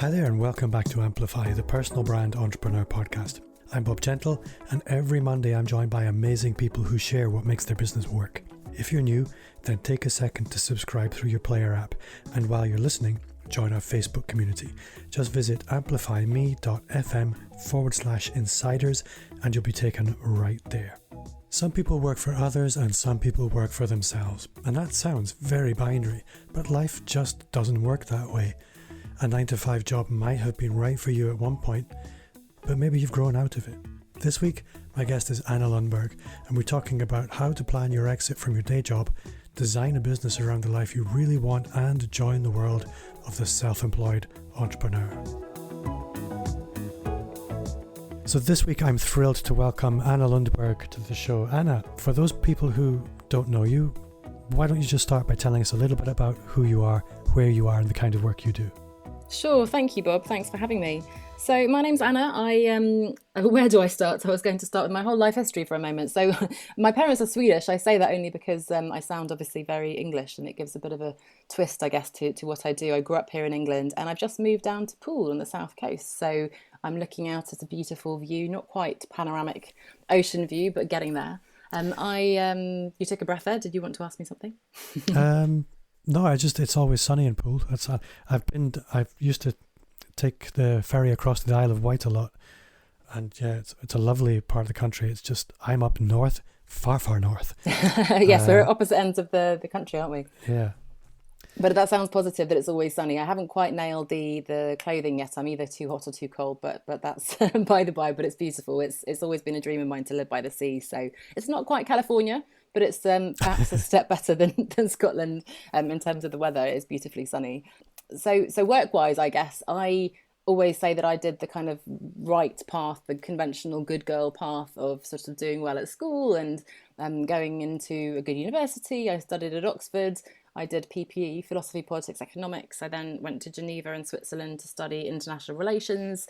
Hi there and welcome back to Amplify, the personal brand entrepreneur podcast. I'm Bob Gentle, and every Monday I'm joined by amazing people who share what makes their business work. If you're new, then take a second to subscribe through your player app, and while you're listening, join our Facebook community. Just visit amplifyme.fm/insiders and you'll be taken right there. Some people work for others and some people work for themselves, and that sounds very binary, but life just doesn't work that way. A 9-to-5 job might have been right for you at one point, but maybe you've grown out of it. This week, my guest is Anna Lundberg, and we're talking about how to plan your exit from your day job, design a business around the life you really want, and join the world of the self-employed entrepreneur. So this week, I'm thrilled to welcome Anna Lundberg to the show. Anna, for those people who don't know you, why don't you just start by telling us a little bit about who you are, where you are, and the kind of work you do? Sure, thank you, Bob. Thanks for having me. So my name's Anna. Where do I start? So I was going to start with my whole life history for a moment. So my parents are Swedish. I say that only because I sound obviously very English, and it gives a bit of a twist, I guess, to what I do. I grew up here in England, and I've just moved down to Poole on the south coast. So I'm looking out at a beautiful view, not quite panoramic ocean view, but getting there. You took a breath there. Did you want to ask me something? No, it's always sunny in Poole. I've used to take the ferry across the Isle of Wight a lot, and yeah, it's a lovely part of the country. It's just I'm up north, far north. Yes, we're at opposite ends of the country, aren't we? Yeah. But that sounds positive that it's always sunny. I haven't quite nailed the clothing yet. I'm either too hot or too cold, but that's by the by. But it's beautiful. It's always been a dream of mine to live by the sea. So it's not quite California, but it's perhaps a step better than Scotland in terms of the weather. It's beautifully sunny. So work-wise, I guess, I always say that I did the kind of right path, the conventional good girl path of sort of doing well at school and going into a good university. I studied at Oxford. I did PPE, philosophy, politics, economics. I then went to Geneva in Switzerland to study international relations.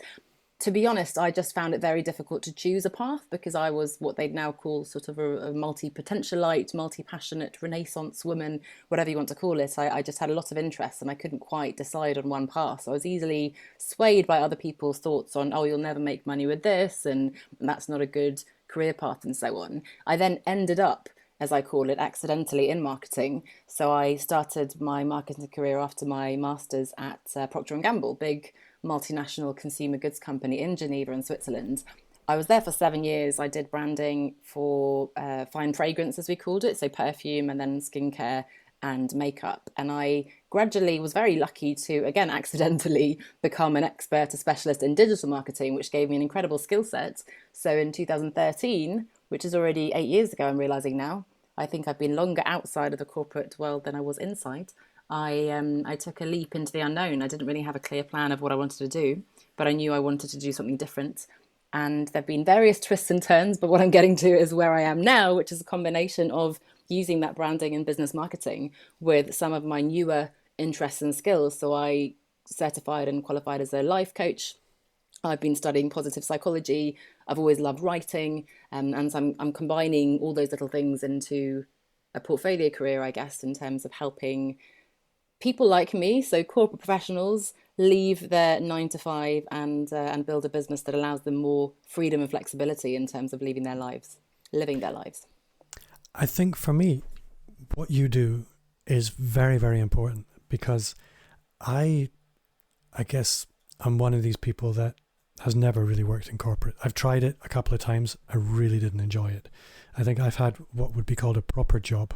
To be honest, I just found it very difficult to choose a path because I was what they'd now call sort of a multi-potentialite, multi-passionate Renaissance woman, whatever you want to call it. I just had a lot of interests and I couldn't quite decide on one path. So I was easily swayed by other people's thoughts on, oh, you'll never make money with this and that's not a good career path and so on. I then ended up, as I call it, accidentally in marketing. So I started my marketing career after my master's at Procter & Gamble, big multinational consumer goods company in Geneva in Switzerland. I was there for 7 years. I did branding for fine fragrance, as we called it, so perfume and then skincare and makeup. And I gradually was very lucky to, again, accidentally become an expert, a specialist in digital marketing, which gave me an incredible skill set. So in 2013, which is already 8 years ago, I'm realizing now, I think I've been longer outside of the corporate world than I was inside. I took a leap into the unknown. I didn't really have a clear plan of what I wanted to do, but I knew I wanted to do something different. And there have been various twists and turns, but what I'm getting to is where I am now, which is a combination of using that branding and business marketing with some of my newer interests and skills. So I certified and qualified as a life coach. I've been studying positive psychology. I've always loved writing. And so I'm combining all those little things into a portfolio career, I guess, in terms of helping people like me, so corporate professionals, leave their 9-to-5 and build a business that allows them more freedom and flexibility in terms of living their lives. I think for me, what you do is very, very important because I guess I'm one of these people that has never really worked in corporate. I've tried it a couple of times. I really didn't enjoy it. I think I've had what would be called a proper job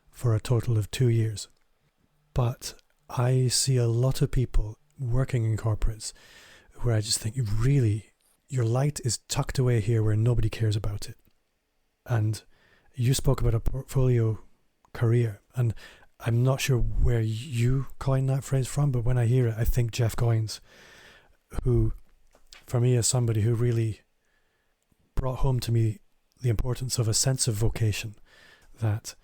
for a total of 2 years. But I see a lot of people working in corporates where I just think your light is tucked away here where nobody cares about it. And you spoke about a portfolio career, and I'm not sure where you coined that phrase from, but when I hear it, I think Jeff Goins, who for me is somebody who really brought home to me the importance of a sense of vocation, that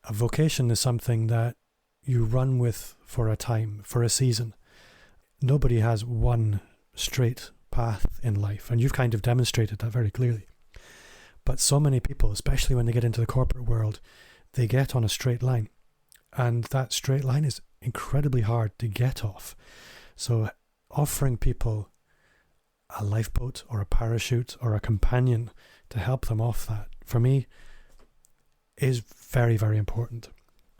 a vocation is something that you run with for a time, for a season. Nobody has one straight path in life, and you've kind of demonstrated that very clearly. But so many people, especially when they get into the corporate world, they get on a straight line, and that straight line is incredibly hard to get off. So offering people a lifeboat or a parachute or a companion to help them off that, for me, is very, very important.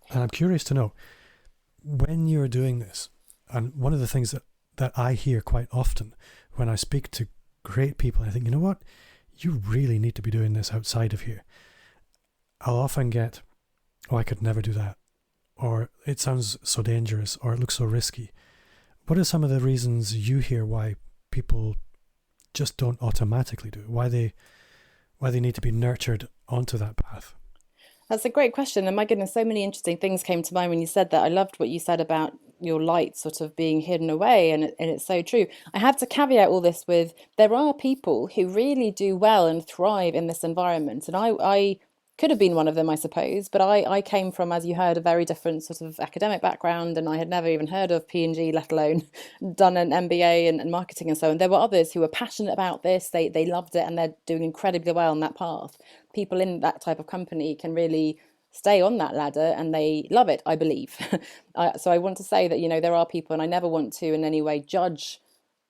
And I'm curious to know, when you're doing this, and one of the things that I hear quite often when I speak to great people, I think, you know what, you really need to be doing this outside of here. I'll often get, oh, I could never do that, or it sounds so dangerous, or it looks so risky. What are some of the reasons you hear why people just don't automatically do it? Why they need to be nurtured onto that path? That's a great question. And my goodness, so many interesting things came to mind when you said that. I loved what you said about your light sort of being hidden away. And it's so true. I have to caveat all this with, there are people who really do well and thrive in this environment. And I could have been one of them, I suppose. But I came from, as you heard, a very different sort of academic background. And I had never even heard of P&G, let alone done an MBA and marketing and so on. There were others who were passionate about this. They loved it and they're doing incredibly well on that path. People in that type of company can really stay on that ladder and they love it, I believe. So I want to say that, there are people, and I never want to in any way judge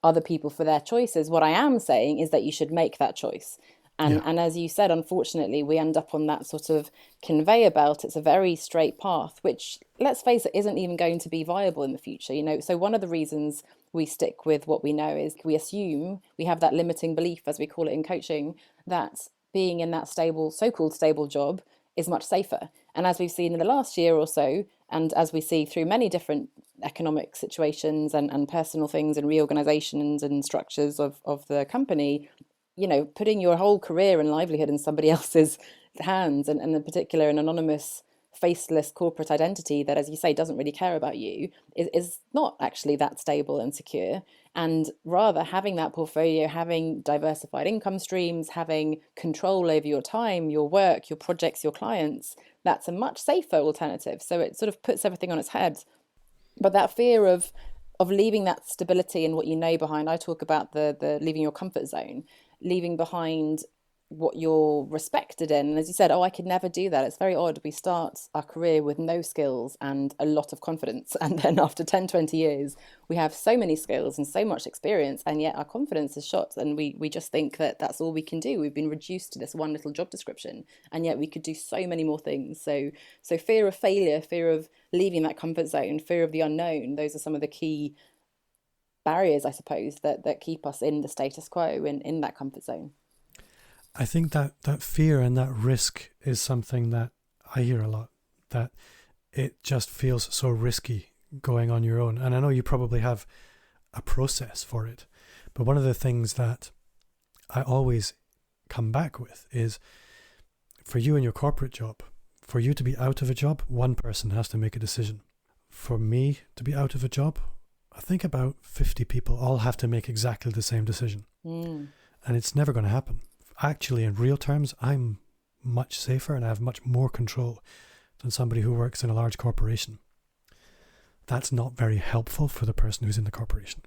other people for their choices. What I am saying is that you should make that choice. And as you said, unfortunately, we end up on that sort of conveyor belt. It's a very straight path, which, let's face it, isn't even going to be viable in the future. So one of the reasons we stick with what we know is we assume, we have that limiting belief, as we call it in coaching, that being in that stable, so-called stable job is much safer. And as we've seen in the last year or so, and as we see through many different economic situations and personal things and reorganizations and structures of the company, putting your whole career and livelihood in somebody else's hands, and in particular an anonymous, faceless corporate identity that, as you say, doesn't really care about you, is not actually that stable and secure. And rather, having that portfolio, having diversified income streams, having control over your time, your work, your projects, your clients, that's a much safer alternative. So it sort of puts everything on its head. But that fear of leaving that stability and what you know behind, I talk about the leaving your comfort zone, leaving behind what you're respected in. And as you said, I could never do that. It's very odd. We start our career with no skills and a lot of confidence. And then after 10, 20 years, we have so many skills and so much experience. And yet our confidence is shot. And we just think that that's all we can do. We've been reduced to this one little job description. And yet we could do so many more things. So fear of failure, fear of leaving that comfort zone, fear of the unknown, those are some of the key barriers, I suppose, that keep us in the status quo, in that comfort zone. I think that fear and that risk is something that I hear a lot, that it just feels so risky going on your own. And I know you probably have a process for it, but one of the things that I always come back with is, for you in your corporate job, for you to be out of a job, one person has to make a decision. For me to be out of a job, I think about 50 people all have to make exactly the same decision. And it's never going to happen. Actually, in real terms, I'm much safer and I have much more control than somebody who works in a large corporation. That's not very helpful for the person who's in the corporation.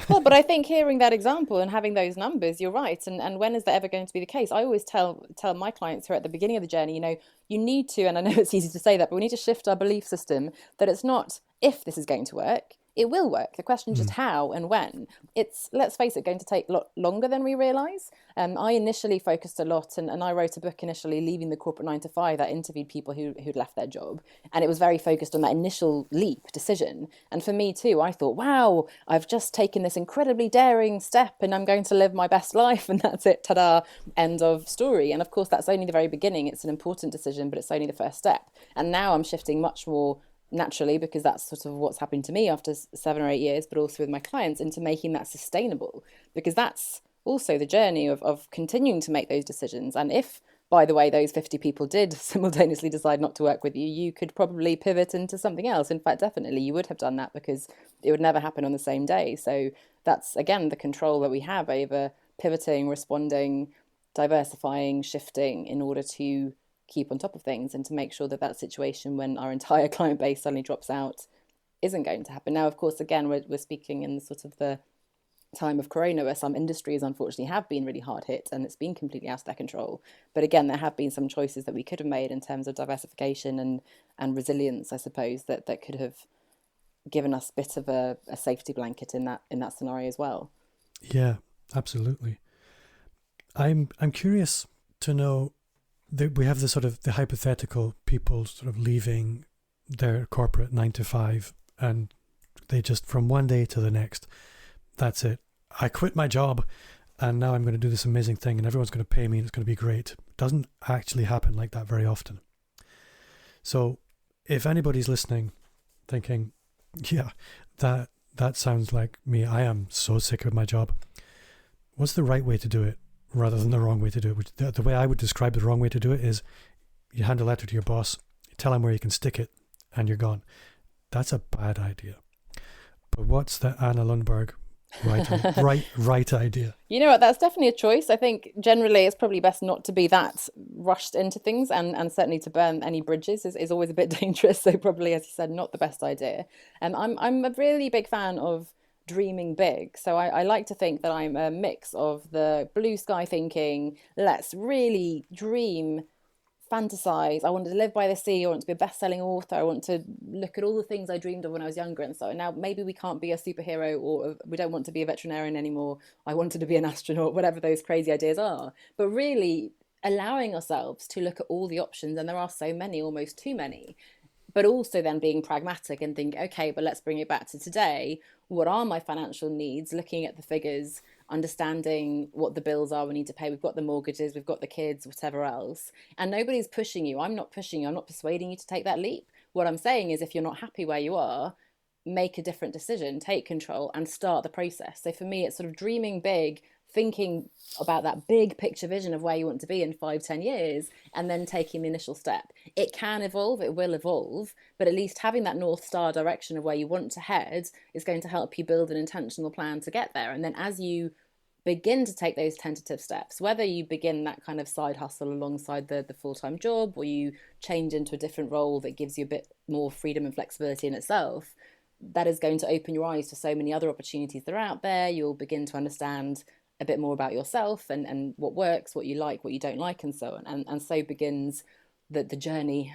Well, but I think hearing that example and having those numbers, you're right. And when is that ever going to be the case? I always tell my clients who are at the beginning of the journey, you need to, and I know it's easy to say that, but we need to shift our belief system that it's not if this is going to work. It will work. The question is just how and when. It's, let's face it, going to take a lot longer than we realise. I initially focused a lot, and I wrote a book initially, Leaving the Corporate 9 to 5, that interviewed people who'd left their job. And it was very focused on that initial leap decision. And for me too, I thought, wow, I've just taken this incredibly daring step and I'm going to live my best life. And that's it, ta-da, end of story. And of course, that's only the very beginning. It's an important decision, but it's only the first step. And now I'm shifting much more naturally, because that's sort of what's happened to me after 7 or 8 years, but also with my clients, into making that sustainable, because that's also the journey of continuing to make those decisions. And if, by the way, those 50 people did simultaneously decide not to work with you, you could probably pivot into something else. In fact, definitely you would have done that, because it would never happen on the same day. So that's, again, the control that we have over pivoting, responding, diversifying, shifting, in order to keep on top of things and to make sure that situation, when our entire client base suddenly drops out, isn't going to happen. Now, of course, again, we're speaking in sort of the time of Corona, where some industries unfortunately have been really hard hit and it's been completely out of their control. But again, there have been some choices that we could have made in terms of diversification and resilience, I suppose, that could have given us a bit of a safety blanket in that scenario as well. Yeah, absolutely. I'm curious to know that we have the sort of the hypothetical people sort of leaving their corporate 9 to 5, and they just from one day to the next, that's it. I quit my job and now I'm going to do this amazing thing and everyone's going to pay me and it's going to be great. It doesn't actually happen like that very often. So if anybody's listening thinking, yeah, that sounds like me. I am so sick of my job. What's the right way to do it rather than the wrong way to do it? Which the way I would describe the wrong way to do it is you hand a letter to your boss, you tell him where you can stick it, and you're gone. That's a bad idea. But what's the Anna Lundberg right idea? You know what? That's definitely a choice. I think generally it's probably best not to be that rushed into things, and certainly to burn any bridges is always a bit dangerous. So probably, as you said, not the best idea. And I'm a really big fan of dreaming big. So I like to think that I'm a mix of the blue sky thinking, let's really dream, fantasize. I wanted to live by the sea. I want to be a best-selling author. I want to look at all the things I dreamed of when I was younger. And so now maybe we can't be a superhero, or we don't want to be a veterinarian anymore. I wanted to be an astronaut, whatever those crazy ideas are. But really allowing ourselves to look at all the options, and there are so many, almost too many, but also then being pragmatic and think, okay, but let's bring it back to today. What are my financial needs? Looking at the figures, understanding what the bills are we need to pay. We've got the mortgages, we've got the kids, whatever else. And nobody's pushing you. I'm not pushing you. I'm not persuading you to take that leap. What I'm saying is if you're not happy where you are, make a different decision, take control and start the process. So for me, it's sort of dreaming big, thinking about that big picture vision of where you want to be in 5-10 years, and then taking the initial step. It can evolve, it will evolve, but at least having that North Star direction of where you want to head is going to help you build an intentional plan to get there. And then as you begin to take those tentative steps, whether you begin that kind of side hustle alongside the full-time job, or you change into a different role that gives you a bit more freedom and flexibility in itself, that is going to open your eyes to so many other opportunities that are out there. You'll begin to understand a bit more about yourself and what works, what you like, what you don't like, and so on. And so begins the journey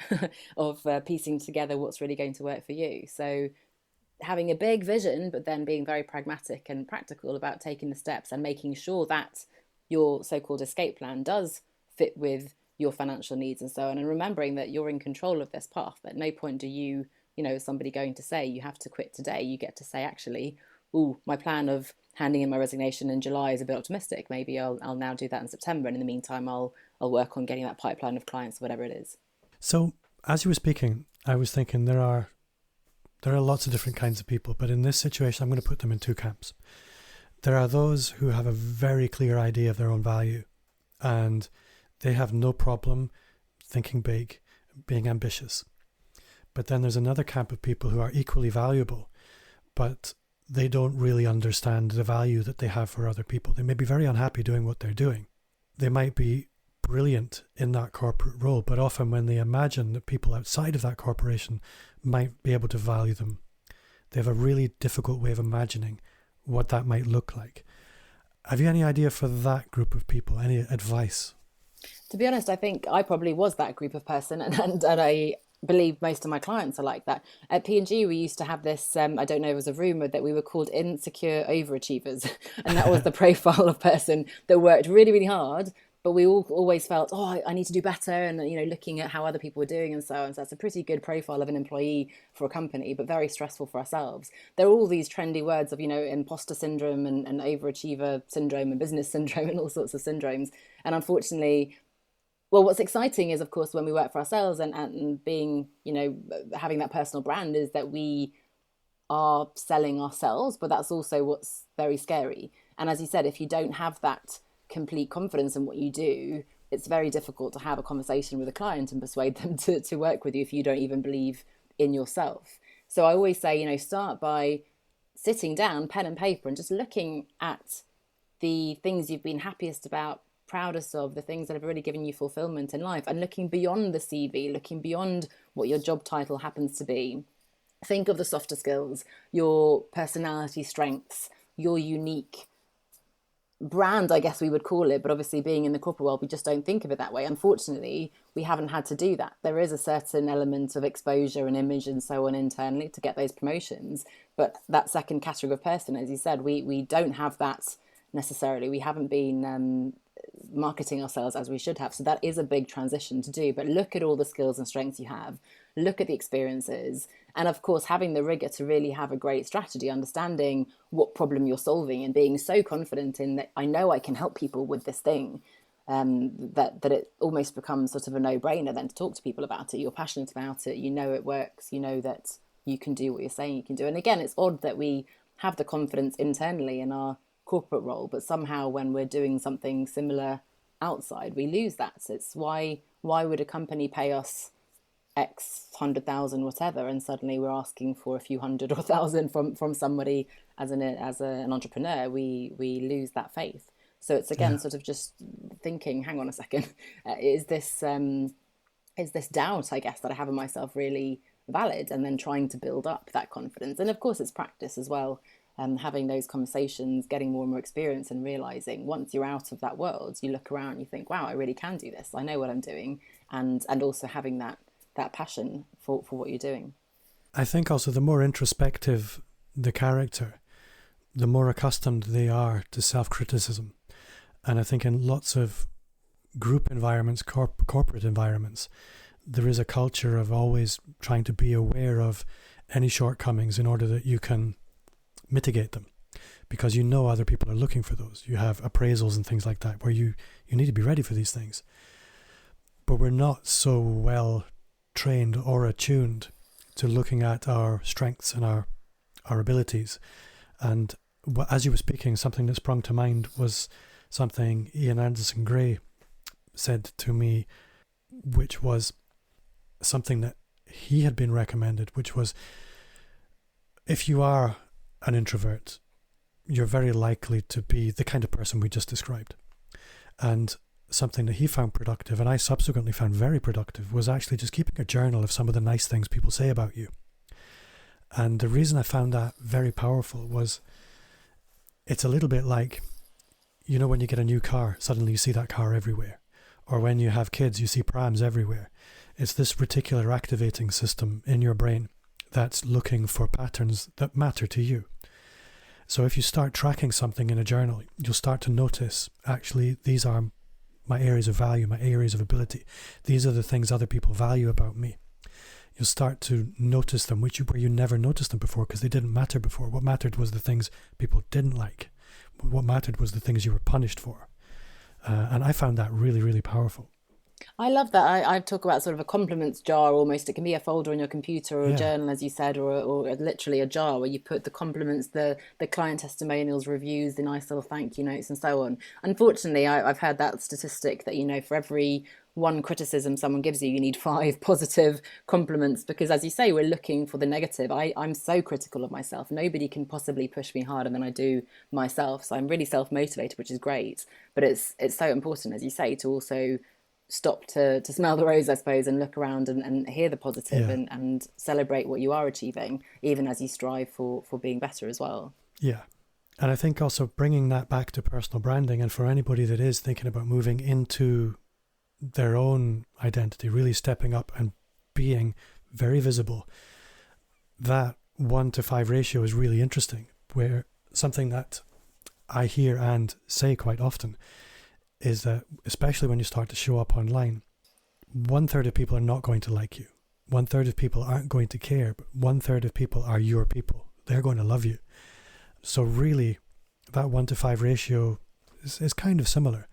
of piecing together what's really going to work for you. So having a big vision, but then being very pragmatic and practical about taking the steps and making sure that your so-called escape plan does fit with your financial needs and so on. And remembering that you're in control of this path. At no point do you, somebody going to say you have to quit today. You get to say, actually, my plan of handing in my resignation in July is a bit optimistic. Maybe I'll now do that in September. And in the meantime, I'll work on getting that pipeline of clients, whatever it is. So as you were speaking, I was thinking there are lots of different kinds of people, but in this situation, I'm going to put them in two camps. There are those who have a very clear idea of their own value, and they have no problem thinking big, being ambitious. But then there's another camp of people who are equally valuable, but they don't really understand the value that they have for other people. They may be very unhappy doing what they're doing. They might be brilliant in that corporate role, but often when they imagine that people outside of that corporation might be able to value them, they have a really difficult way of imagining what that might look like. Have you any idea for that group of people? Any advice? To be honest, I think I probably was that group of person, and I believe most of my clients are like that. At P&G, we used to have this, I don't know, it was a rumor that we were called insecure overachievers. And that was the profile of person that worked really, really hard. But we all always felt, I need to do better. And, looking at how other people were doing and so on. So that's a pretty good profile of an employee for a company, but very stressful for ourselves. There are all these trendy words of, imposter syndrome and overachiever syndrome and business syndrome and all sorts of syndromes. And unfortunately, well, what's exciting is, of course, when we work for ourselves and being, having that personal brand, is that we are selling ourselves, but that's also what's very scary. And as you said, if you don't have that complete confidence in what you do, it's very difficult to have a conversation with a client and persuade them to work with you if you don't even believe in yourself. So I always say, start by sitting down, pen and paper, and just looking at the things you've been happiest about, proudest of, the things that have really given you fulfillment in life, and looking beyond the CV, looking beyond what your job title happens to be. Think of the softer skills, your personality strengths, your unique brand, I guess we would call it, but obviously being in the corporate world, we just don't think of it that way. Unfortunately, we haven't had to do that. There is a certain element of exposure and image and so on internally to get those promotions, but that second category of person, as you said, we don't have that necessarily. We haven't been marketing ourselves as we should have. So that is a big transition to do. But look at all the skills and strengths you have, look at the experiences, and of course, having the rigor to really have a great strategy, understanding what problem you're solving and being so confident in that I know I can help people with this thing. That it almost becomes sort of a no-brainer then to talk to people about it. You're passionate about it, you know it works, you know that you can do what you're saying you can do. And again, it's odd that we have the confidence internally in our corporate role, but somehow when we're doing something similar outside, we lose that. So it's why would a company pay us X 100,000 whatever, and suddenly we're asking for a few hundred or thousand from somebody as an entrepreneur? We lose that faith. So it's again sort of just thinking, hang on a second, is this doubt, I guess, that I have in myself really valid? And then trying to build up that confidence. And of course, it's practice as well. Having those conversations, getting more and more experience, and realizing once you're out of that world, you look around, you think, wow, I really can do this. I know what I'm doing, and also having that passion for what you're doing. I think also the more introspective the character, the more accustomed they are to self-criticism. And I think in lots of group environments, corporate environments, there is a culture of always trying to be aware of any shortcomings in order that you can mitigate them, because you know other people are looking for those. You have appraisals and things like that where you need to be ready for these things. But we're not so well trained or attuned to looking at our strengths and our abilities. And as you were speaking, something that sprung to mind was something Ian Anderson Gray said to me, which was something that he had been recommended, which was, if you are an introvert, you're very likely to be the kind of person we just described. And something that he found productive, and I subsequently found very productive, was actually just keeping a journal of some of the nice things people say about you. And the reason I found that very powerful was, it's a little bit like, you know, when you get a new car, suddenly you see that car everywhere. Or when you have kids, you see prams everywhere. It's this reticular activating system in your brain that's looking for patterns that matter to you. So if you start tracking something in a journal, you'll start to notice, actually, these are my areas of value, my areas of ability. These are the things other people value about me. You'll start to notice them, where you never noticed them before, because they didn't matter before. What mattered was the things people didn't like. What mattered was the things you were punished for. And I found that really, really powerful. I love that. I talk about sort of a compliments jar almost. It can be a folder on your computer or a journal, as you said, or literally a jar where you put the compliments, the client testimonials, reviews, the nice little thank you notes, and so on. Unfortunately, I've heard that statistic that, for every one criticism someone gives you, you need 5 positive compliments, because, as you say, we're looking for the negative. I'm so critical of myself. Nobody can possibly push me harder than I do myself. So I'm really self-motivated, which is great. But it's so important, as you say, to also stop to smell the rose, I suppose, and look around and hear the positive, and celebrate what you are achieving, even as you strive for being better as well. Yeah. And I think also bringing that back to personal branding, and for anybody that is thinking about moving into their own identity, really stepping up and being very visible, that 1-to-5 ratio is really interesting, where something that I hear and say quite often is that, especially when you start to show up online, 1/3 of people are not going to like you. 1/3 of people aren't going to care, but 1/3 of people are your people. They're going to love you. So really, that 1-to-5 ratio is kind of similar,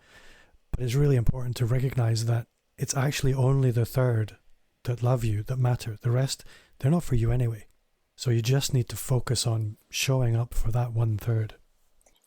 but it's really important to recognize that it's actually only the 1/3 that love you that matter. The rest, they're not for you anyway. So you just need to focus on showing up for that 1/3.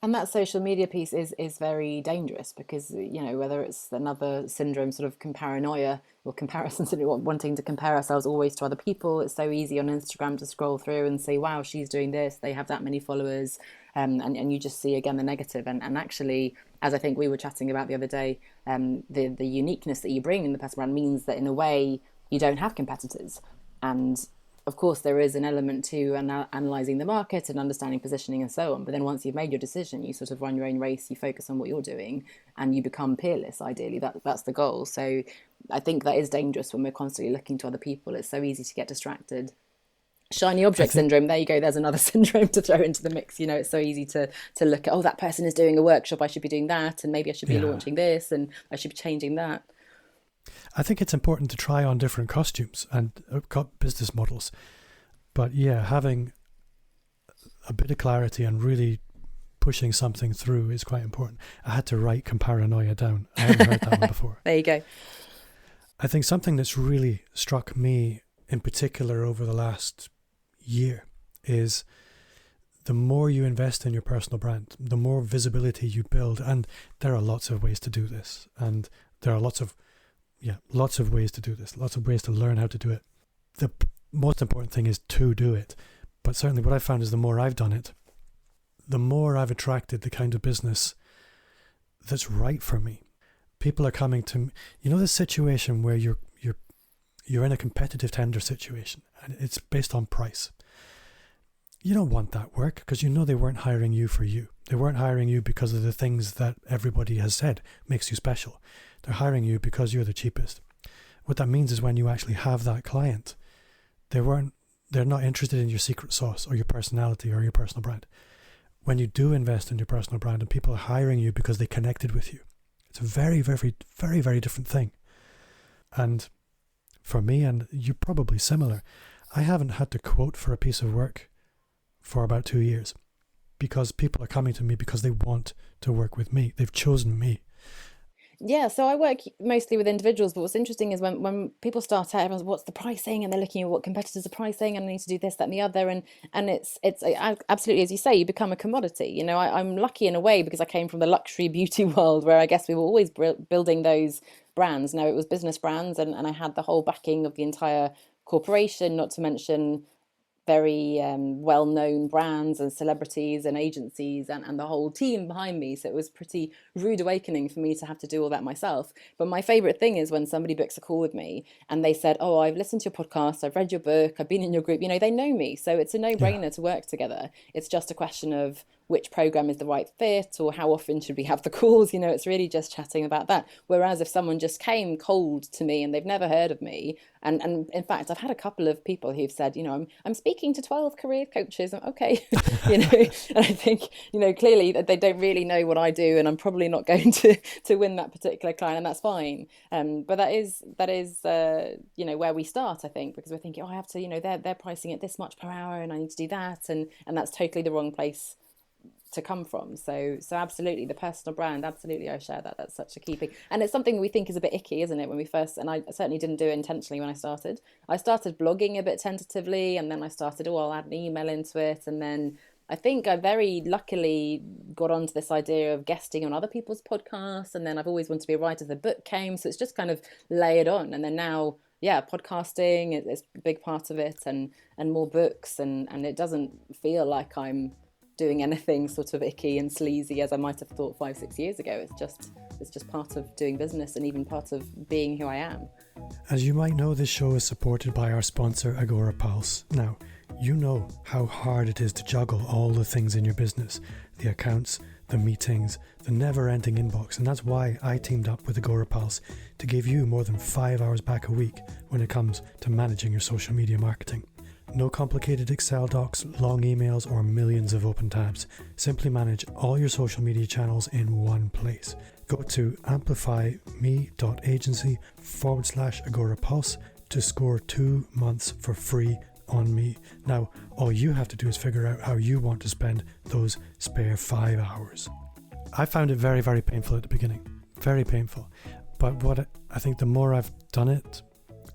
And that social media piece is very dangerous, because, whether it's another syndrome, sort of paranoia or comparison, wanting to compare ourselves always to other people. It's so easy on Instagram to scroll through and say, wow, she's doing this, they have that many followers, and you just see again the negative. And actually, as I think we were chatting about the other day, the uniqueness that you bring in the personal brand means that, in a way, you don't have competitors. And of course, there is an element to analyzing the market and understanding positioning and so on. But then once you've made your decision, you sort of run your own race, you focus on what you're doing, and you become peerless, ideally. That's the goal. So I think that is dangerous when we're constantly looking to other people. It's so easy to get distracted. Shiny object syndrome, there you go, there's another syndrome to throw into the mix. It's so easy to look at, oh, that person is doing a workship, I should be doing that, and maybe I should be launching this, and I should be changing that. I think it's important to try on different costumes and business models, but having a bit of clarity and really pushing something through is quite important. I had to write comparanoia down. I hadn't heard that one before. There you go. I think something that's really struck me in particular over the last year is the more you invest in your personal brand, the more visibility you build. And there are lots of ways to do this. And there are lots of ways to do this, lots of ways to learn how to do it. The most important thing is to do it. But certainly what I found is the more I've done it, the more I've attracted the kind of business that's right for me. People are coming to me. This situation where you're in a competitive tender situation and it's based on price. You don't want that work because they weren't hiring you for you. They weren't hiring you because of the things that everybody has said makes you special. They're hiring you because you're the cheapest. What that means is when you actually have that client, they're not interested in your secret sauce or your personality or your personal brand. When you do invest in your personal brand and people are hiring you because they connected with you, it's a very, very, very, very different thing. And for me, and you're probably similar, I haven't had to quote for a piece of work for about 2 years because people are coming to me because they want to work with me. They've chosen me. Yeah, so I work mostly with individuals, but what's interesting is when people start out, everyone's, what's the pricing? And they're looking at what competitors are pricing, and I need to do this, that, and the other. And it's absolutely, as you say, you become a commodity. I'm lucky in a way because I came from the luxury beauty world where I guess we were always building those brands. Now it was business brands, and I had the whole backing of the entire corporation, not to mention very well-known brands and celebrities and agencies and the whole team behind me. So it was pretty rude awakening for me to have to do all that myself. But my favorite thing is when somebody books a call with me and they said, oh, I've listened to your podcast, I've read your book, I've been in your group, they know me. So it's a no-brainer to work together. It's just a question of which program is the right fit or how often should we have the calls. It's really just chatting about that. Whereas if someone just came cold to me and they've never heard of me, and in fact, I've had a couple of people who've said, I'm speaking to 12 career coaches. Okay. And I think, clearly that they don't really know what I do, and I'm probably not going to win that particular client, and that's fine. But that is where we start, I think, because we're thinking, I have to, they're pricing at this much per hour and I need to do that. And that's totally the wrong place to come from. So absolutely, the personal brand, absolutely, I share that. That's such a key thing, and it's something we think is a bit icky, isn't it, when we first, and I certainly didn't do it intentionally when I started blogging a bit tentatively, and then I started, I'll add an email into it, and then I think I very luckily got onto this idea of guesting on other people's podcasts, and then I've always wanted to be a writer. The book came, so it's just kind of layered on, and then now podcasting is a big part of it, and more books, and it doesn't feel like I'm doing anything sort of icky and sleazy as I might have thought 5-6 years ago. It's just part of doing business and even part of being who I am. As you might know, this show is supported by our sponsor, Agora Pulse. Now, you know how hard it is to juggle all the things in your business, the accounts, the meetings, the never-ending inbox, and that's why I teamed up with Agora Pulse to give you more than 5 hours back a week when it comes to managing your social media marketing. No complicated Excel docs, long emails, or millions of open tabs. Simply manage all your social media channels in one place. Go to amplifyme.agency/Agora Pulse to score 2 months for free on me. Now, all you have to do is figure out how you want to spend those spare 5 hours. I found it very, very painful at the beginning. Very painful. But I think the more I've done it,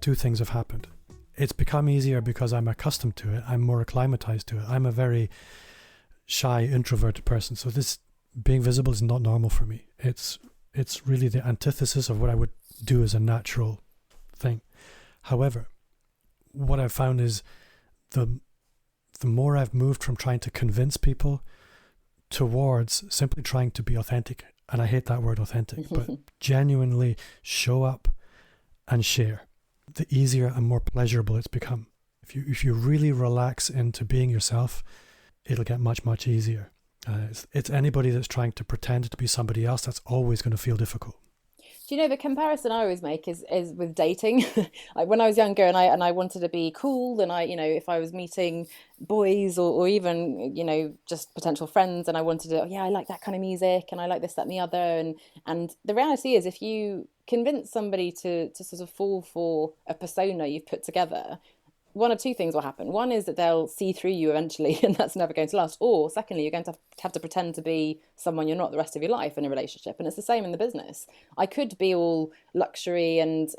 2 things have happened. It's become easier because I'm accustomed to it. I'm more acclimatized to it. I'm a very shy, introverted person. So this being visible is not normal for me. It's really the antithesis of what I would do as a natural thing. However, what I've found is the more I've moved from trying to convince people towards simply trying to be authentic, and I hate that word authentic, but genuinely show up and share, the easier and more pleasurable it's become. If you really relax into being yourself, it'll get much, much easier. It's anybody that's trying to pretend to be somebody else, that's always going to feel difficult. Do you know the comparison I always make is with dating? Like when I was younger and I wanted to be cool, and I, if I was meeting boys or even, just potential friends, and I wanted to, oh, yeah, I like that kind of music and I like this, that, and the other. And the reality is, if you convince somebody to sort of fall for a persona you've put together, one of two things will happen. One is that they'll see through you eventually, and that's never going to last. Or secondly, you're going to have to pretend to be someone you're not the rest of your life in a relationship. And it's the same in the business. I could be all luxury and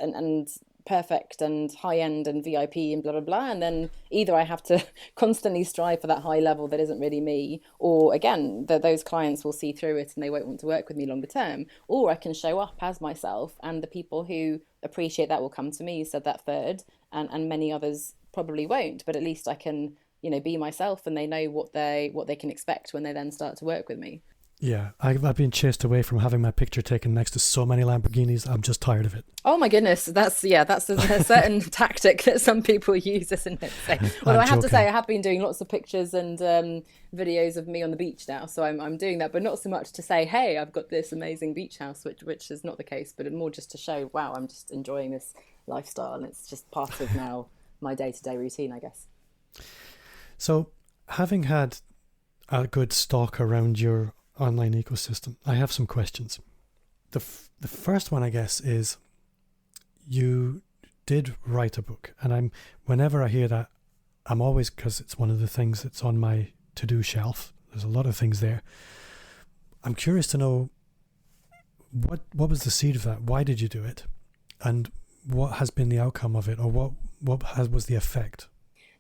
perfect and high end and VIP and blah blah blah, and then either I have to constantly strive for that high level that isn't really me, or again, those clients will see through it and they won't want to work with me longer term. Or I can show up as myself, and the people who appreciate that will come to me. You said that third, and many others probably won't, but at least I can, be myself, and they know what they can expect when they then start to work with me. Yeah, I've been chased away from having my picture taken next to so many Lamborghinis. I'm just tired of it. Oh my goodness, that's a certain tactic that some people use, isn't it? So, although I have to say, I have been doing lots of pictures and videos of me on the beach now, so I'm doing that, but not so much to say, hey, I've got this amazing beach house, which is not the case, but more just to show, wow, I'm just enjoying this lifestyle, and it's just part of now my day-to-day routine, I guess. So, having had a good stalk around your online ecosystem, I have some questions. The first one, I guess, is you did write a book, and whenever I hear that, I'm always, because it's one of the things that's on my to-do shelf. There's a lot of things there. I'm curious to know what was the seed of that? Why did you do it? And what has been the outcome of it, or what was the effect?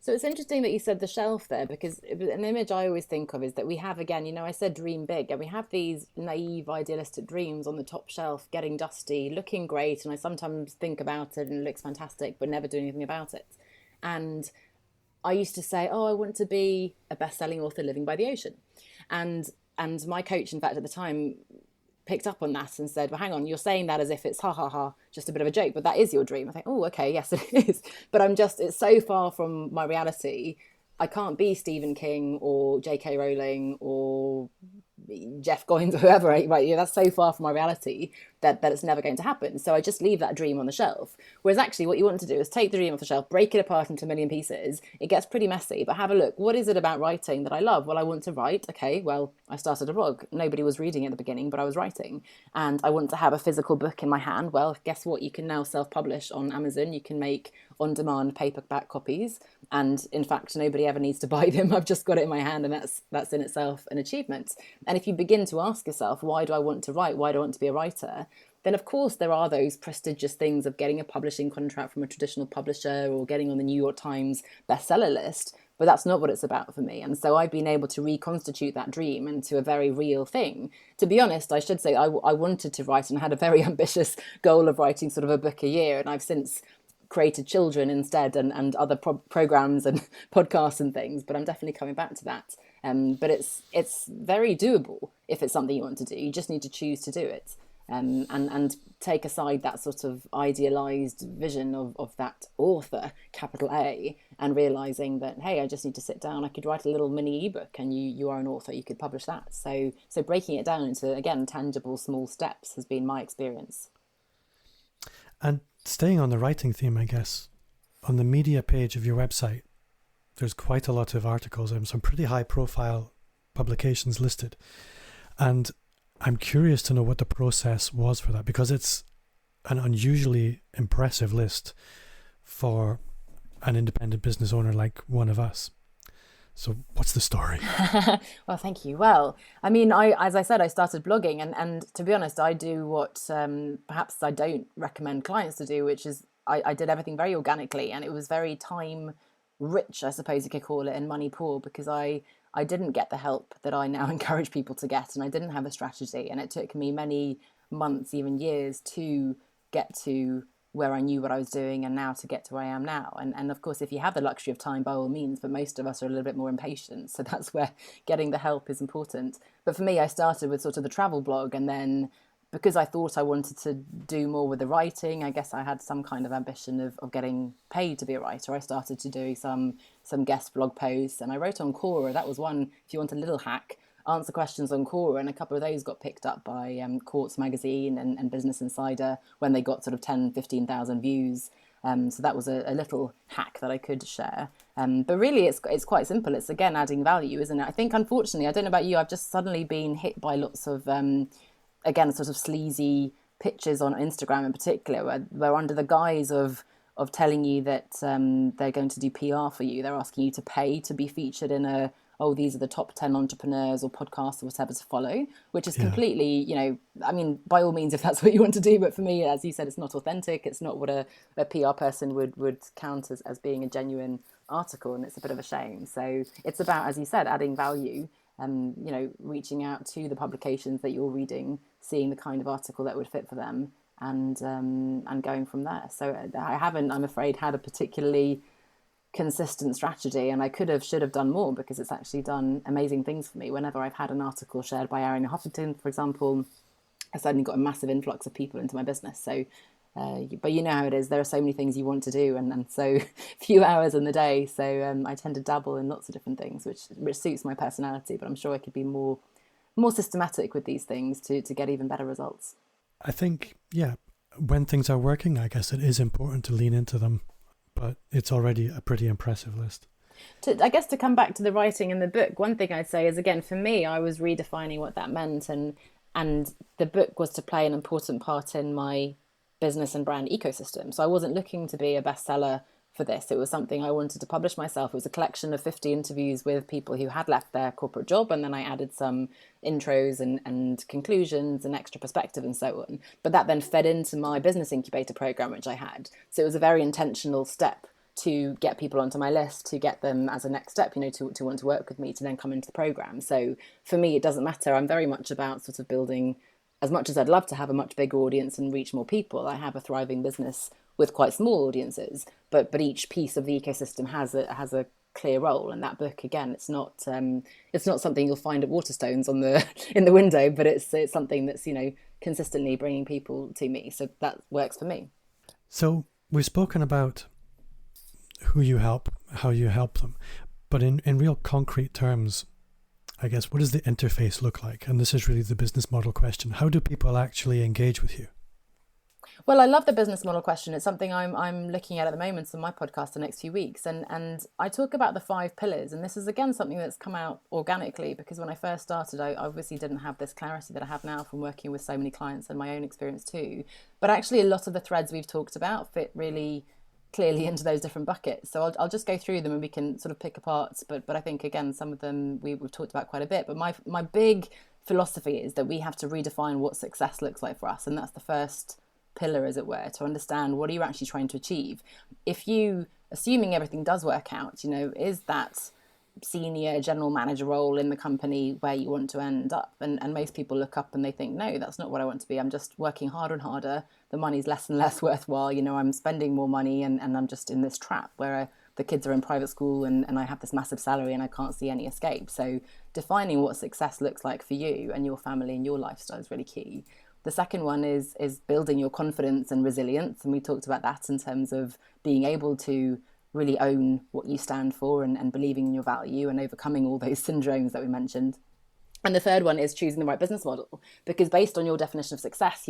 So it's interesting that you said the shelf there, because an image I always think of is that we have, again, I said dream big, and we have these naive, idealistic dreams on the top shelf, getting dusty, looking great. And I sometimes think about it and it looks fantastic, but never do anything about it. And I used to say, oh, I want to be a best-selling author living by the ocean. And my coach, in fact, at the time, picked up on that and said, well, hang on, you're saying that as if it's ha ha ha, just a bit of a joke, but that is your dream. I think, oh, okay, yes, it is. But it's so far from my reality. I can't be Stephen King or J.K. Rowling or Jeff Goins or whoever, right? That's so far from my reality that it's never going to happen. So I just leave that dream on the shelf. Whereas actually what you want to do is take the dream off the shelf, break it apart into a million pieces. It gets pretty messy, but have a look. What is it about writing that I love? Well, I want to write. Okay, well, I started a blog. Nobody was reading at the beginning, but I was writing. And I want to have a physical book in my hand. Well, guess what? You can now self-publish on Amazon. You can make on-demand paperback copies. And in fact, nobody ever needs to buy them. I've just got it in my hand, and that's in itself an achievement. And if you begin to ask yourself, why do I want to write? Why do I want to be a writer? Then of course there are those prestigious things of getting a publishing contract from a traditional publisher or getting on the New York Times bestseller list, but that's not what it's about for me. And so I've been able to reconstitute that dream into a very real thing. To be honest, I should say I wanted to write and had a very ambitious goal of writing sort of a book a year, and I've since created children instead and other programs and podcasts and things, but I'm definitely coming back to that. But it's very doable if it's something you want to do. You just need to choose to do it. And take aside that sort of idealized vision of that author, capital A, and realizing that, hey, I just need to sit down. I could write a little mini ebook, and you are an author. You could publish that. So breaking it down into, again, tangible small steps has been my experience. And staying on the writing theme, I guess, on the media page of your website, there's quite a lot of articles and some pretty high profile publications listed. And I'm curious to know what the process was for that, because it's an unusually impressive list for an independent business owner like one of us. So what's the story? Well, thank you. Well, I mean, as I said, I started blogging, and to be honest, I do what perhaps I don't recommend clients to do, which is I did everything very organically, and it was very time rich, I suppose you could call it, and money poor, because I didn't get the help that I now encourage people to get, and I didn't have a strategy, and it took me many months, even years, to get to where I knew what I was doing, and now to get to where I am now. And of course, if you have the luxury of time, by all means, but most of us are a little bit more impatient, so that's where getting the help is important. But for me, I started with sort of the travel blog, and then because I thought I wanted to do more with the writing, I guess I had some kind of ambition of getting paid to be a writer. I started to do some guest blog posts, and I wrote on Quora. That was one, if you want a little hack, answer questions on Quora, and a couple of those got picked up by Quartz magazine and Business Insider when they got sort of 10, 15,000 views. So that was a little hack that I could share. But really, it's quite simple. It's, again, adding value, isn't it? I think, unfortunately, I don't know about you, I've just suddenly been hit by lots of, again, sort of sleazy pictures on Instagram in particular, where under the guise of telling you that they're going to do PR for you, they're asking you to pay to be featured in these are the top 10 entrepreneurs or podcasts or whatever to follow, which is completely, I mean, by all means, if that's what you want to do. But for me, as you said, it's not authentic. It's not what a PR person would count as being a genuine article. And it's a bit of a shame. So it's about, as you said, adding value and, reaching out to the publications that you're reading, seeing the kind of article that would fit for them, and going from there. So I haven't, I'm afraid, had a particularly consistent strategy, and I should have done more, because it's actually done amazing things for me. Whenever I've had an article shared by Arianna Huffington, for example, I suddenly got a massive influx of people into my business. So but you know how it is, there are so many things you want to do, and so few hours in the day, so I tend to dabble in lots of different things, which suits my personality. But I'm sure I could be more systematic with these things to get even better results. I think, when things are working, I guess it is important to lean into them. But it's already a pretty impressive list. I guess to come back to the writing in the book, one thing I'd say is, again, for me, I was redefining what that meant, and the book was to play an important part in my business and brand ecosystem. So I wasn't looking to be a bestseller for this. It was something I wanted to publish myself. It was a collection of 50 interviews with people who had left their corporate job, and then I added some intros and conclusions and extra perspective and so on. But that then fed into my business incubator program, which I had. So it was a very intentional step to get people onto my list, to get them as a next step, to want to work with me, to then come into the program. So for me, it doesn't matter. I'm very much about sort of building, as much as I'd love to have a much bigger audience and reach more people, I have a thriving business with quite small audiences, but each piece of the ecosystem has a clear role. And that book, again, it's not something you'll find at Waterstones in the window, but it's something that's consistently bringing people to me. So that works for me. So we've spoken about who you help, how you help them, but in real concrete terms, I guess, what does the interface look like? And this is really the business model question. How do people actually engage with you? Well, I love the business model question. It's something I'm looking at the moment on my podcast the next few weeks. And I talk about the 5 pillars. And this is, again, something that's come out organically, because when I first started, I obviously didn't have this clarity that I have now from working with so many clients and my own experience too. But actually, a lot of the threads we've talked about fit really clearly into those different buckets. So I'll just go through them and we can sort of pick apart. But I think, again, some of them we've talked about quite a bit. But my big philosophy is that we have to redefine what success looks like for us. And that's the first pillar, as it were, to understand what are you actually trying to achieve. If you, assuming everything does work out, is that senior general manager role in the company where you want to end up? And most people look up and they think, no, that's not what I want to be. I'm just working harder and harder. The money's less and less worthwhile. I'm spending more money and I'm just in this trap where the kids are in private school and I have this massive salary and I can't see any escape. So defining what success looks like for you and your family and your lifestyle is really key. The second one is building your confidence and resilience. And we talked about that in terms of being able to really own what you stand for and believing in your value and overcoming all those syndromes that we mentioned. And the third one is choosing the right business model, because based on your definition of success,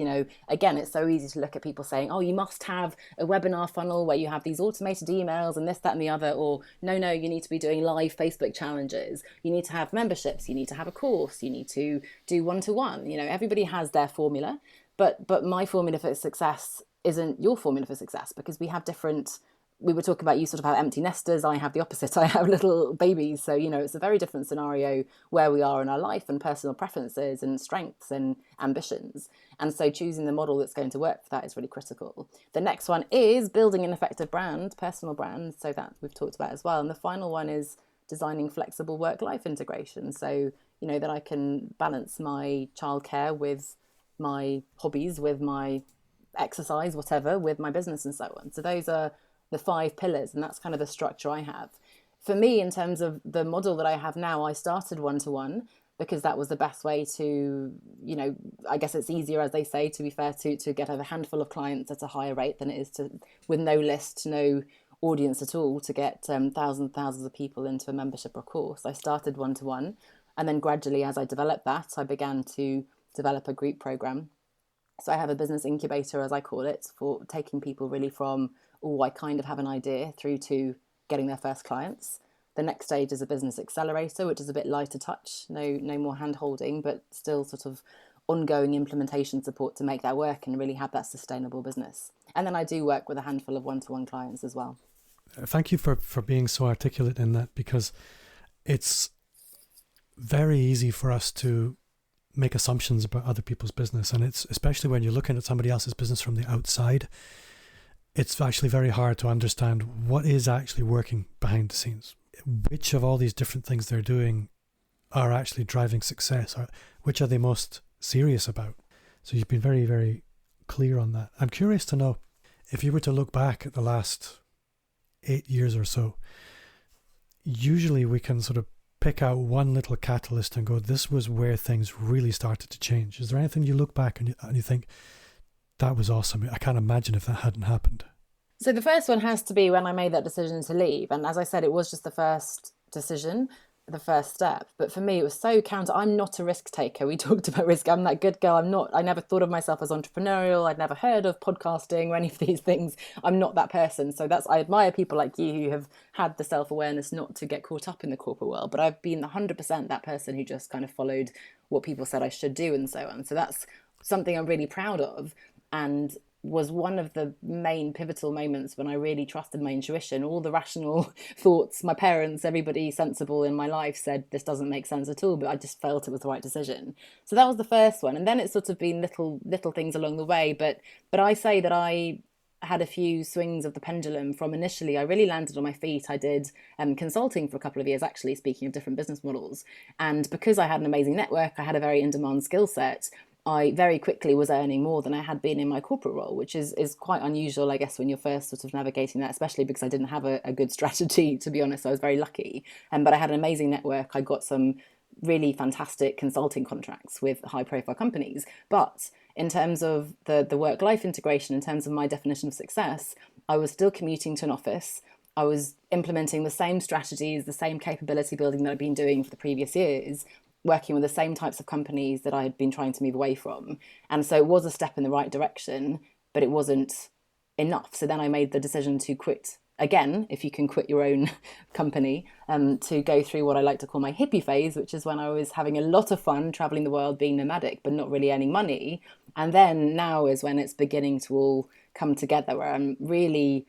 again, it's so easy to look at people saying, oh, you must have a webinar funnel where you have these automated emails and this, that, and the other, or no, you need to be doing live Facebook challenges. You need to have memberships. You need to have a course. You need to do one-to-one. Everybody has their formula, but my formula for success isn't your formula for success, because we have different. We were talking about, you sort of have empty nesters. I have the opposite. I have little babies. So, it's a very different scenario where we are in our life and personal preferences and strengths and ambitions. And so choosing the model that's going to work for that is really critical. The next one is building an effective brand, personal brand. So that we've talked about as well. And the final one is designing flexible work-life integration. So, that I can balance my childcare with my hobbies, with my exercise, whatever, with my business and so on. So those are the 5 pillars, and that's kind of the structure I have. For me, in terms of the model that I have now, I started one-to-one because that was the best way to, I guess it's easier, as they say, to be fair, to get a handful of clients at a higher rate than it is to, with no list, no audience at all, to get thousands of people into a membership or course. I started one-to-one, and then gradually, as I developed that, I began to develop a group program. So I have a business incubator, as I call it, for taking people really from, oh, I kind of have an idea, through to getting their first clients. The next stage is a business accelerator, which is a bit lighter touch, no more hand holding, but still sort of ongoing implementation support to make that work and really have that sustainable business. And then I do work with a handful of one-to-one clients as well. Thank you for being so articulate in that, because it's very easy for us to make assumptions about other people's business. And it's especially when you're looking at somebody else's business from the outside, it's actually very hard to understand what is actually working behind the scenes. Which of all these different things they're doing are actually driving success, or which are they most serious about? So you've been very, very clear on that. I'm curious to know, if you were to look back at the last 8 years or so, usually we can sort of pick out one little catalyst and go, this was where things really started to change. Is there anything you look back and you think, that was awesome? I can't imagine if that hadn't happened. So the first one has to be when I made that decision to leave. And as I said, it was just the first decision, the first step. But for me, it was so counter. I'm not a risk taker. We talked about risk. I'm that good girl. I never thought of myself as entrepreneurial. I'd never heard of podcasting or any of these things. I'm not that person. So I admire people like you who have had the self-awareness not to get caught up in the corporate world. But I've been 100% that person who just kind of followed what people said I should do and so on. So that's something I'm really proud of, and was one of the main pivotal moments when I really trusted my intuition. All the rational thoughts, my parents, everybody sensible in my life said this doesn't make sense at all, but I just felt it was the right decision. So that was the first one. And then it's sort of been little things along the way. But I say that I had a few swings of the pendulum. From initially, I really landed on my feet. I did consulting for a couple of years, actually, speaking of different business models. And because I had an amazing network, I had a very in-demand skill set, I very quickly was earning more than I had been in my corporate role, which is quite unusual, I guess, when you're first sort of navigating that, especially because I didn't have a good strategy, to be honest. I was very lucky. But I had an amazing network. I got some really fantastic consulting contracts with high profile companies. But in terms of the work-life integration, in terms of my definition of success, I was still commuting to an office. I was implementing the same strategies, the same capability building that I'd been doing for the previous years, working with the same types of companies that I had been trying to move away from. And so it was a step in the right direction, but it wasn't enough. So then I made the decision to quit again, if you can quit your own company, to go through what I like to call my hippie phase, which is when I was having a lot of fun traveling the world, being nomadic, but not really earning money. And then now is when it's beginning to all come together, where I'm really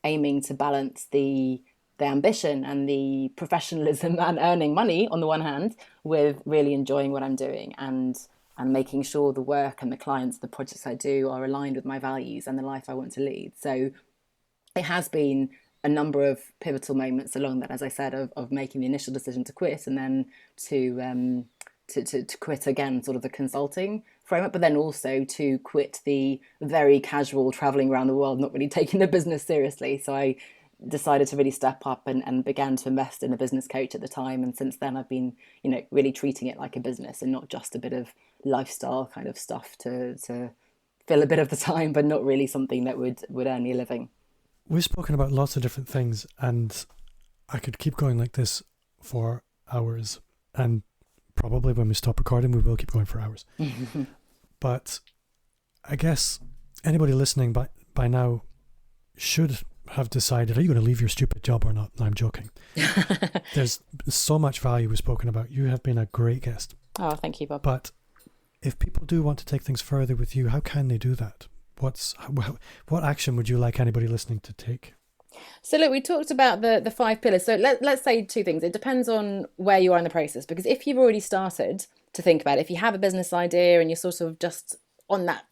aiming to balance the ambition and the professionalism and earning money on the one hand, with really enjoying what I'm doing and making sure the work and the clients, the projects I do, are aligned with my values and the life I want to lead. So it has been a number of pivotal moments along that, as I said, of making the initial decision to quit, and then to quit again, sort of the consulting framework, but then also to quit the very casual traveling around the world, not really taking the business seriously. So I decided to really step up and began to invest in a business coach at the time. And since then I've been, really treating it like a business and not just a bit of lifestyle kind of stuff to fill a bit of the time, but not really something that would earn me a living. We've spoken about lots of different things, and I could keep going like this for hours, and probably when we stop recording we will keep going for hours. But I guess anybody listening by now should have decided, are you going to leave your stupid job or not? No, I'm joking. There's so much value we've spoken about. You have been a great guest. Oh, thank you, Bob. But if people do want to take things further with you, how can they do that? What action would you like anybody listening to take? So look, we talked about the 5 pillars. So let's say 2 things. It depends on where you are in the process, because if you've already started to think about it, if you have a business idea and you're sort of just on that,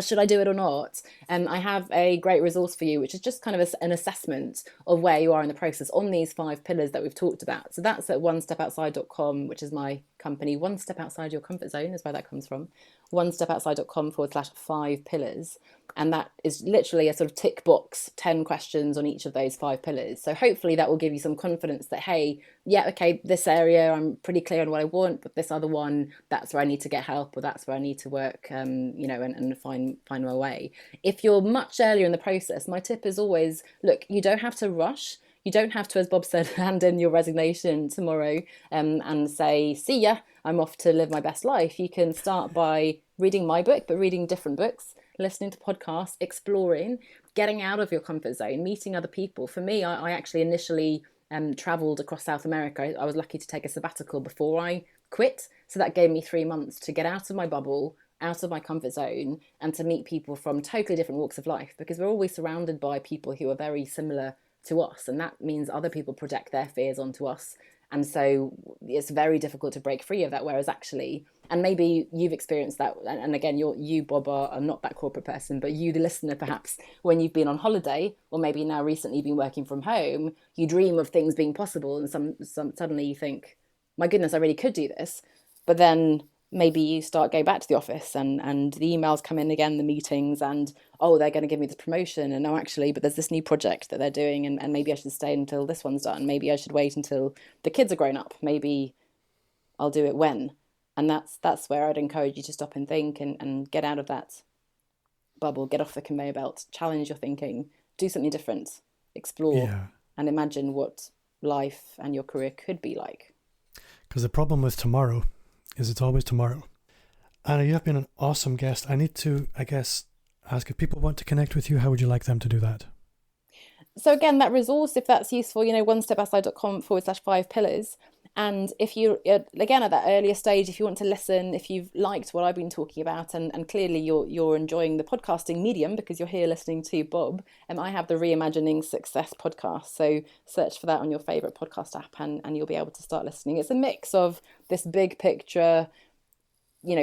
should I do it or not? I have a great resource for you, which is just kind of an assessment of where you are in the process on these 5 pillars that we've talked about. So that's at onestepoutside.com, which is my company. One step outside your comfort zone is where that comes from. onestepoutside.com/5 pillars. And that is literally a sort of tick box, 10 questions on each of those 5 pillars. So hopefully that will give you some confidence that, hey, yeah, okay, this area, I'm pretty clear on what I want, but this other one, that's where I need to get help, or that's where I need to work, and find my way. If you're much earlier in the process, my tip is always, look, you don't have to rush. You don't have to, as Bob said, hand in your resignation tomorrow and say, see ya, I'm off to live my best life. You can start by reading my book, but reading different books, listening to podcasts, exploring, getting out of your comfort zone, meeting other people. For me, I actually initially traveled across South America. I was lucky to take a sabbatical before I quit. So that gave me 3 months to get out of my bubble, out of my comfort zone, and to meet people from totally different walks of life, because we're always surrounded by people who are very similar to us. And that means other people project their fears onto us. And so it's very difficult to break free of that. Whereas actually, and maybe you've experienced that, and again, you, Bob, are not that corporate person, but you, the listener, perhaps when you've been on holiday, or maybe now recently been working from home, you dream of things being possible, and some suddenly you think, my goodness, I really could do this. But then maybe you start going back to the office and the emails come in again, the meetings, and oh, they're going to give me this promotion, and no, actually, but there's this new project that they're doing, and maybe I should stay until this one's done. Maybe I should wait until the kids are grown up. Maybe I'll do it when. And that's where I'd encourage you to stop and think and get out of that bubble, get off the conveyor belt, challenge your thinking, do something different, explore, and imagine what life and your career could be like. Because the problem with tomorrow is it's always tomorrow. Anna, you have been an awesome guest. I need to, I guess, ask, if people want to connect with you, how would you like them to do that? So again, that resource, if that's useful, onestepoutside.com/5pillars. And if you, again, at that earlier stage, if you want to listen, if you've liked what I've been talking about, and clearly you're enjoying the podcasting medium because you're here listening to Bob, I have the Reimagining Success podcast. So search for that on your favourite podcast app and you'll be able to start listening. It's a mix of this big picture,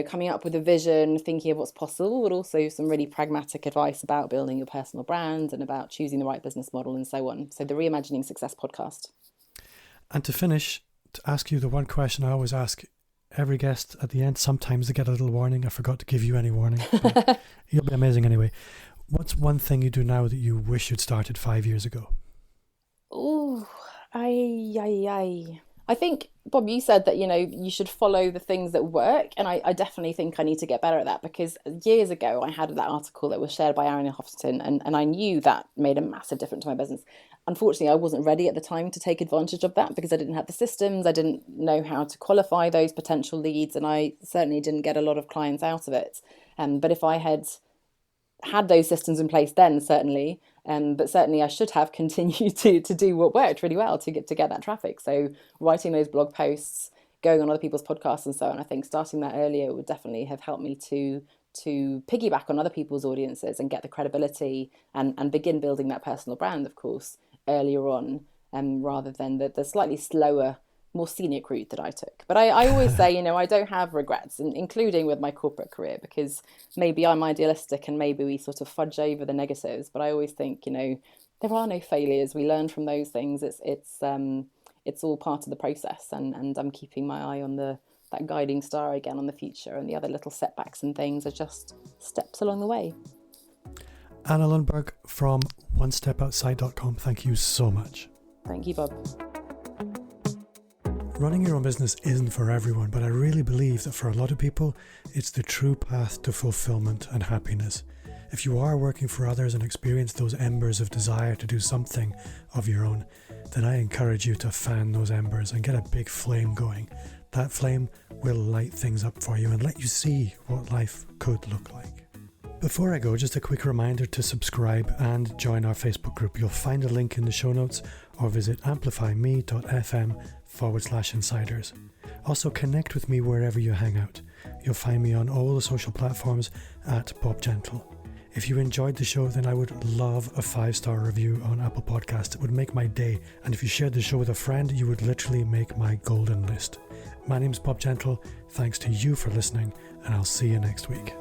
coming up with a vision, thinking of what's possible, but also some really pragmatic advice about building your personal brand and about choosing the right business model and so on. So the Reimagining Success podcast. And to finish, to ask you the one question I always ask every guest at the end. Sometimes they get a little warning. I forgot to give you any warning. You'll be amazing anyway. What's one thing you do now that you wish you'd started 5 years ago? Oh, I think, Bob, you said that, you should follow the things that work. And I definitely think I need to get better at that, because years ago I had that article that was shared by Aaron Hofstadter, and I knew that made a massive difference to my business. Unfortunately, I wasn't ready at the time to take advantage of that because I didn't have the systems. I didn't know how to qualify those potential leads, and I certainly didn't get a lot of clients out of it. But if I had those systems in place then, certainly, but certainly I should have continued to do what worked really well to get that traffic. So writing those blog posts, going on other people's podcasts and so on, I think starting that earlier would definitely have helped me to piggyback on other people's audiences and get the credibility and begin building that personal brand, of course, earlier on, rather than the slightly slower, more scenic route that I took. But I always say, I don't have regrets, including with my corporate career, because maybe I'm idealistic and maybe we sort of fudge over the negatives. But I always think, there are no failures. We learn from those things. It's all part of the process. And I'm keeping my eye on that guiding star again on the future, and the other little setbacks and things are just steps along the way. Anna Lundberg from onestepoutside.com. Thank you so much. Thank you, Bob. Running your own business isn't for everyone, but I really believe that for a lot of people, it's the true path to fulfillment and happiness. If you are working for others and experience those embers of desire to do something of your own, then I encourage you to fan those embers and get a big flame going. That flame will light things up for you and let you see what life could look like. Before I go, just a quick reminder to subscribe and join our Facebook group. You'll find a link in the show notes or visit amplifyme.fm/insiders. Also connect with me wherever you hang out. You'll find me on all the social platforms at Bob Gentle. If you enjoyed the show, then I would love a 5-star review on Apple Podcasts. It would make my day. And if you shared the show with a friend, you would literally make my golden list. My name's Bob Gentle. Thanks to you for listening, and I'll see you next week.